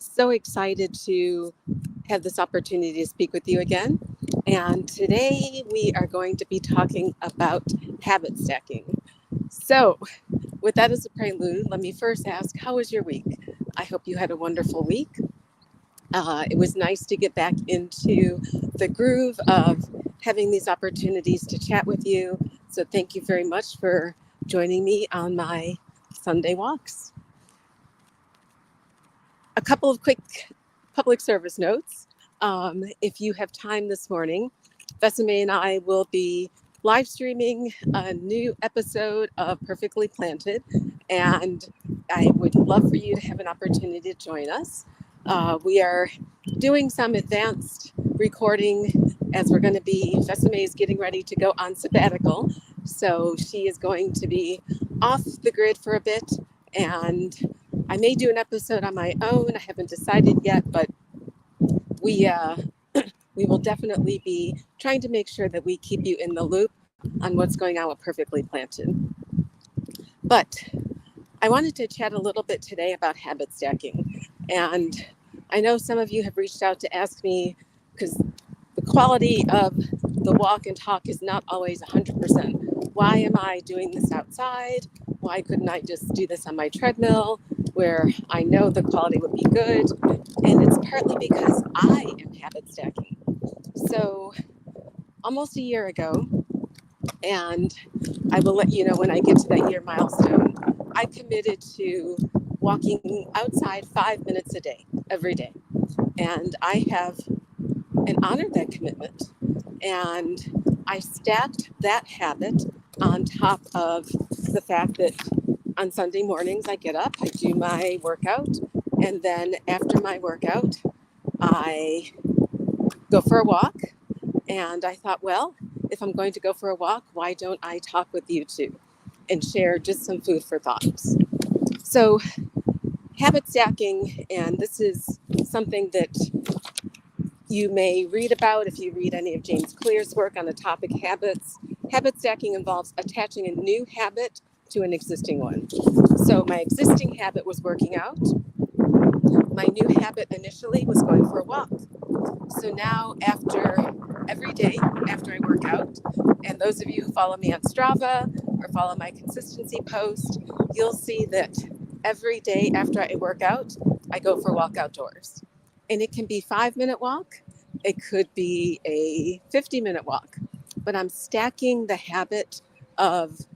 so excited to have this opportunity to speak with you again. And today we are going to be talking about habit stacking. So, with that as a prelude, let me first ask, how was your week? I hope you had a wonderful week. It was nice to get back into the groove of having these opportunities to chat with you. So, thank you very much for joining me on my Sunday walks. A couple of quick public service notes. If you have time this morning, Besame and I will be live streaming a new episode of Perfectly Planted, and I would love for you to have an opportunity to join us. We are doing some advanced recording as we're going to be, Besame is getting ready to go on sabbatical, so she is going to be off the grid for a bit, and I may do an episode on my own. I haven't decided yet, but we we will definitely be trying to make sure that we keep you in the loop on what's going on with Perfectly Planted. But I wanted to chat a little bit today about habit stacking. And I know some of you have reached out to ask me, because the quality of the walk and talk is not always 100%. Why am I doing this outside? Why couldn't I just do this on my treadmill where I know the quality would be good? And it's partly because I am habit stacking. So almost a year ago, and I will let you know when I get to that year milestone, I committed to walking outside 5 minutes a day, every day. And I have honored that commitment. And I stacked that habit on top of the fact that on Sunday mornings I get up, I do my workout, and then after my workout, I go for a walk. And I thought, well, if I'm going to go for a walk, why don't I talk with you too and share just some food for thoughts? So, habit stacking, and this is something that you may read about if you read any of James Clear's work on the topic habits. Habit stacking involves attaching a new habit to an existing one. So, my existing habit was working out. My new habit initially was going for a walk. So now, after every day after I work out, and those of you who follow me on Strava or follow my consistency post, you'll see that every day after I work out, I go for a walk outdoors. And it can be a 5-minute walk, it could be a 50-minute walk, but I'm stacking the habit of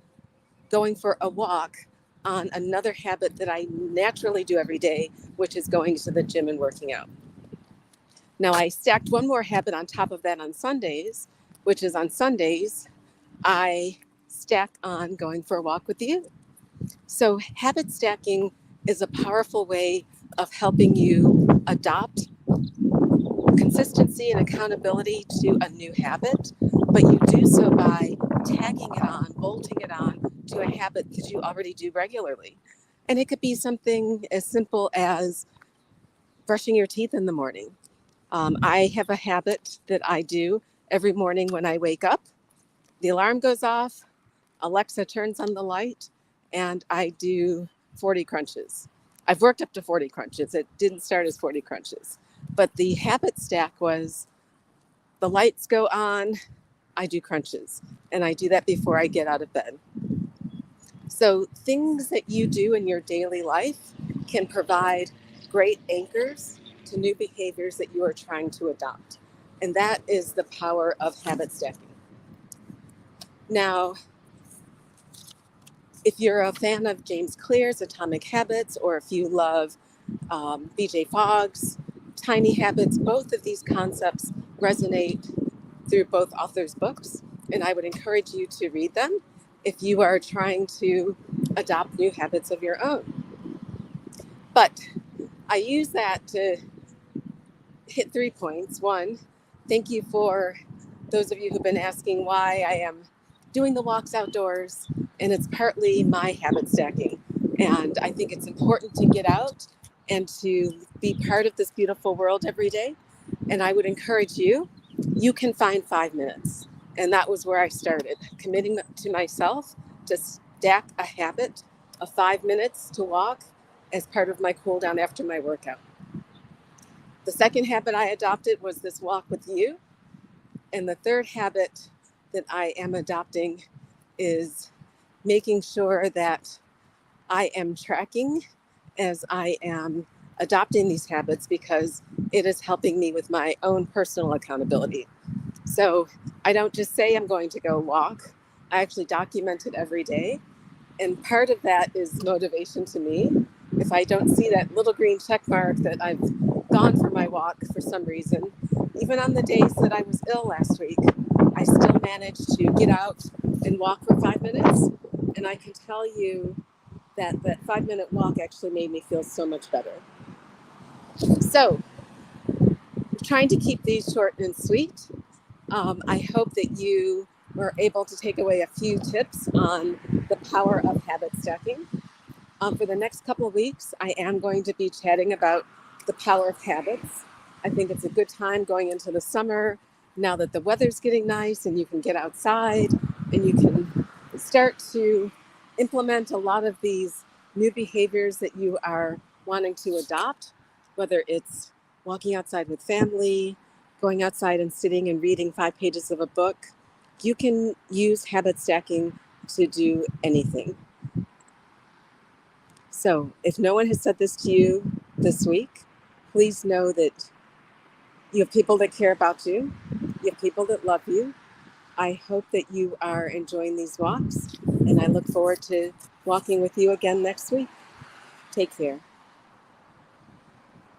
going for a walk on another habit that I naturally do every day, which is going to the gym and working out. Now, I stacked one more habit on top of that on Sundays, which is on Sundays, I stack on going for a walk with you. So, habit stacking is a powerful way of helping you adopt consistency and accountability to a new habit, but you do so by tagging it on, bolting it on to a habit that you already do regularly. And it could be something as simple as brushing your teeth in the morning. I have a habit that I do every morning when I wake up. The alarm goes off, Alexa turns on the light, and I do 40 crunches. I've worked up to 40 crunches. It didn't start as 40 crunches. But the habit stack was the lights go on, I do crunches. And I do that before I get out of bed. So things that you do in your daily life can provide great anchors to new behaviors that you are trying to adopt. And that is the power of habit stacking. Now, if you're a fan of James Clear's Atomic Habits, or if you love BJ Fogg's Tiny Habits, both of these concepts resonate through both authors' books. And I would encourage you to read them if you are trying to adopt new habits of your own. But I use that to hit 3 points. One, thank you for those of you who've been asking why I am doing the walks outdoors, and it's partly my habit stacking. And I think it's important to get out and to be part of this beautiful world every day. And I would encourage you, you can find 5 minutes. And that was where I started, committing to myself to stack a habit of 5 minutes to walk as part of my cool down after my workout. The second habit I adopted was this walk with you. And the third habit that I am adopting is making sure that I am tracking as I am adopting these habits because it is helping me with my own personal accountability. So I don't just say I'm going to go walk, I actually document it every day. And part of that is motivation to me. If I don't see that little green check mark that I've gone for my walk for some reason, even on the days that I was ill last week, I still managed to get out and walk for 5 minutes. And I can tell you that that 5 minute walk actually made me feel so much better. So, trying to keep these short and sweet. I hope that you were able to take away a few tips on the power of habit stacking. For the next couple of weeks, I am going to be chatting about the power of habits. I think it's a good time going into the summer now that the weather's getting nice and you can get outside and you can start to implement a lot of these new behaviors that you are wanting to adopt, whether it's walking outside with family, going outside and sitting and reading 5 pages of a book. You can use habit stacking to do anything. So, if no one has said this to you this week, please know that you have people that care about you, you have people that love you. I hope that you are enjoying these walks, and I look forward to walking with you again next week. Take care.